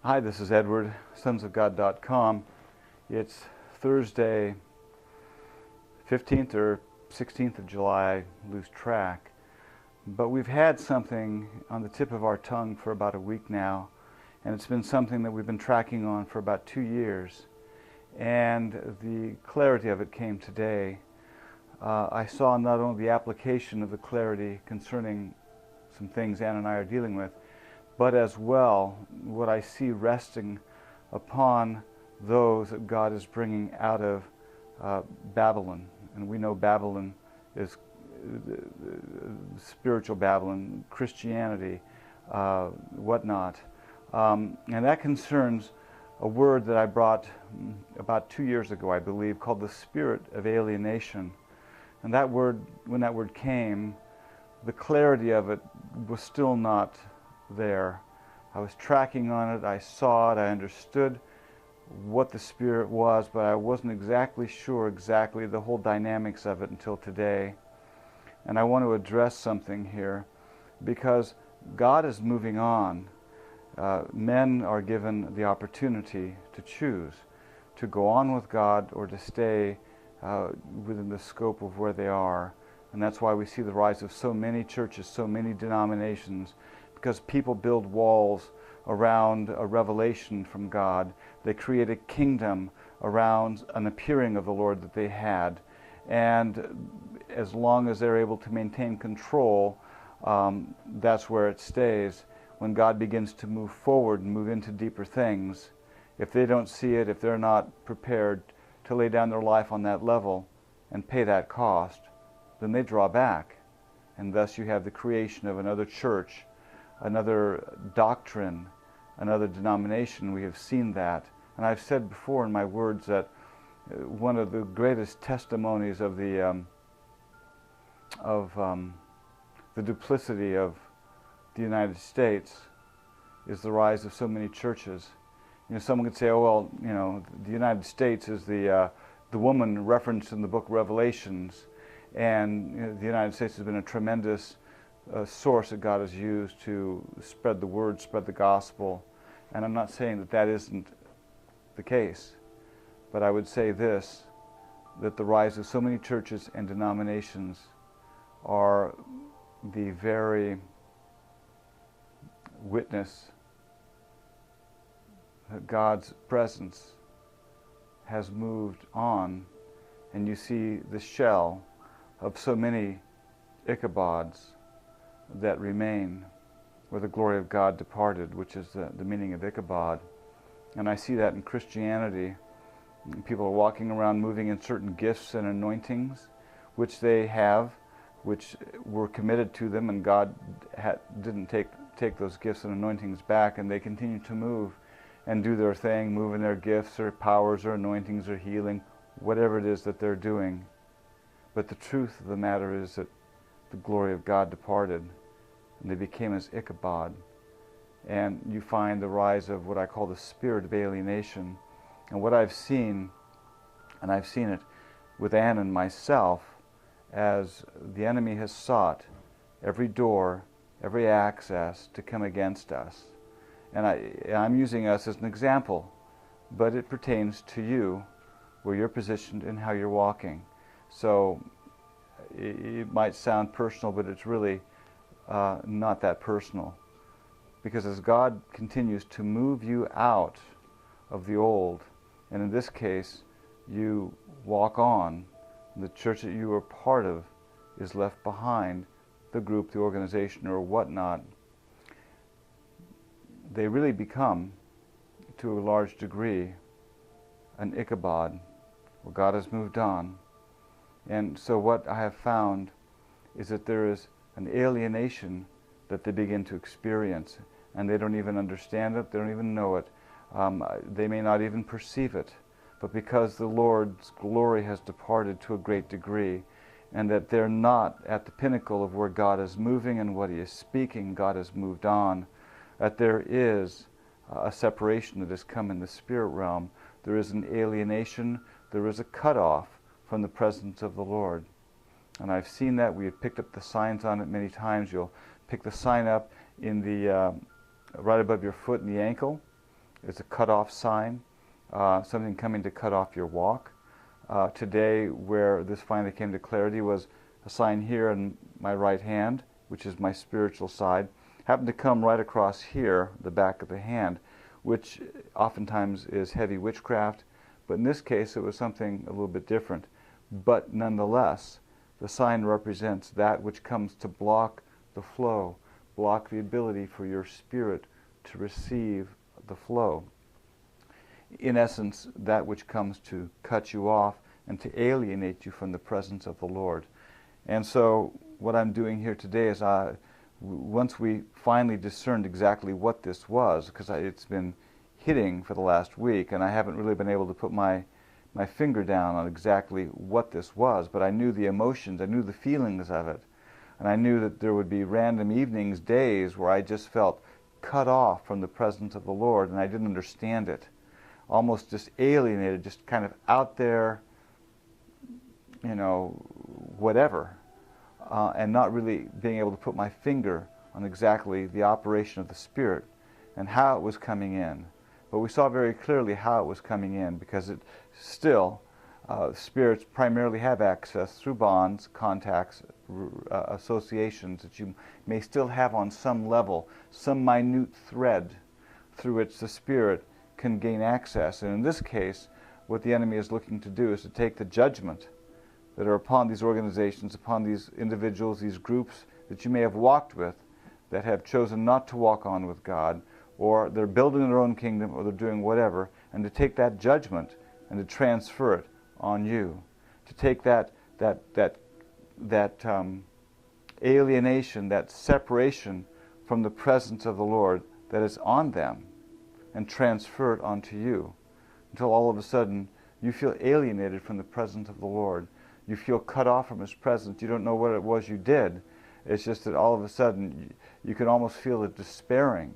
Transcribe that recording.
Hi, this is Edward, sonsofgod.com. It's Thursday, 15th or 16th of July, I lose track. But we've had something on the tip of our tongue for about a week now, and it's been something that we've been tracking on for about 2 years. And the clarity of it came today. I saw not only the application of the clarity concerning some things Ann and I are dealing with, but as well what I see resting upon those that God is bringing out of Babylon. And we know Babylon is spiritual Babylon, Christianity, whatnot. And that concerns a word that I brought about 2 years ago, I believe, called the spirit of alienation. And that word, when that word came, the clarity of it was still not there. I was tracking on it, I saw it, I understood what the spirit was, but I wasn't exactly sure the whole dynamics of it until today. And I want to address something here because God is moving on. Men are given the opportunity to choose to go on with God or to stay within the scope of where they are. And that's why we see the rise of so many churches, so many denominations, because people build walls around a revelation from God. They create a kingdom around an appearing of the Lord that they had. And as long as they're able to maintain control, that's where it stays. When God begins to move forward and move into deeper things, if they don't see it, if they're not prepared to lay down their life on that level and pay that cost, then they draw back. And thus you have the creation of another church, another doctrine, another denomination. We have seen that. And I've said before in my words that one of the greatest testimonies of the duplicity of the United States is the rise of so many churches. You know, someone could say, oh, well, you know, the United States is the woman referenced in the book Revelations, and you know, the United States has been a tremendous source that God has used to spread the word, spread the gospel. And I'm not saying that that isn't the case, but I would say this, that the rise of so many churches and denominations are the very witness that God's presence has moved on, and you see the shell of so many Ichabods that remain, where the glory of God departed, which is the meaning of Ichabod. And I see that in Christianity. People are walking around moving in certain gifts and anointings, which they have, which were committed to them, and God didn't take those gifts and anointings back, and they continue to move and do their thing, move in their gifts or powers or anointings or healing, whatever it is that they're doing. But the truth of the matter is that the glory of God departed, and they became as Ichabod. And you find the rise of what I call the spirit of alienation. And what I've seen, and I've seen it with Ann and myself, as the enemy has sought every door, every access to come against us. And I'm using us as an example, but it pertains to you, where you're positioned and how you're walking. So it might sound personal, but it's really not that personal. Because as God continues to move you out of the old, and in this case, you walk on, the church that you are part of is left behind, the group, the organization, or whatnot, they really become, to a large degree, an Ichabod, where God has moved on. And so what I have found is that there is an alienation that they begin to experience, and they don't even understand it, they don't even know it, they may not even perceive it, but because the Lord's glory has departed to a great degree, and that they're not at the pinnacle of where God is moving and what He is speaking, God has moved on, that there is a separation that has come in the spirit realm, there is an alienation, there is a cutoff from the presence of the Lord. And I've seen that. We have picked up the signs on it many times. You'll pick the sign up in the right above your foot in the ankle, is a cut-off sign, something coming to cut off your walk. Today, where this finally came to clarity, was a sign here in my right hand, which is my spiritual side, happened to come right across here, the back of the hand, which oftentimes is heavy witchcraft, but in this case it was something a little bit different. But nonetheless, the sign represents that which comes to block the flow, block the ability for your spirit to receive the flow. In essence, that which comes to cut you off and to alienate you from the presence of the Lord. And so what I'm doing here today is, once we finally discerned exactly what this was, because it's been hitting for the last week, and I haven't really been able to put my finger down on exactly what this was, but I knew the emotions, I knew the feelings of it, and I knew that there would be random evenings, days, where I just felt cut off from the presence of the Lord, and I didn't understand it. Almost just alienated, just kind of out there, whatever, and not really being able to put my finger on exactly the operation of the Spirit and how it was coming in. But we saw very clearly how it was coming in, because it still, spirits primarily have access through bonds, contacts, associations that you may still have on some level, some minute thread through which the Spirit can gain access. And in this case, what the enemy is looking to do is to take the judgment that are upon these organizations, upon these individuals, these groups that you may have walked with, that have chosen not to walk on with God, or they're building their own kingdom, or they're doing whatever, and to take that judgment and to transfer it on you, to take that alienation, that separation from the presence of the Lord that is on them, and transfer it onto you, until all of a sudden you feel alienated from the presence of the Lord. You feel cut off from His presence. You don't know what it was you did. It's just that all of a sudden you can almost feel it despairing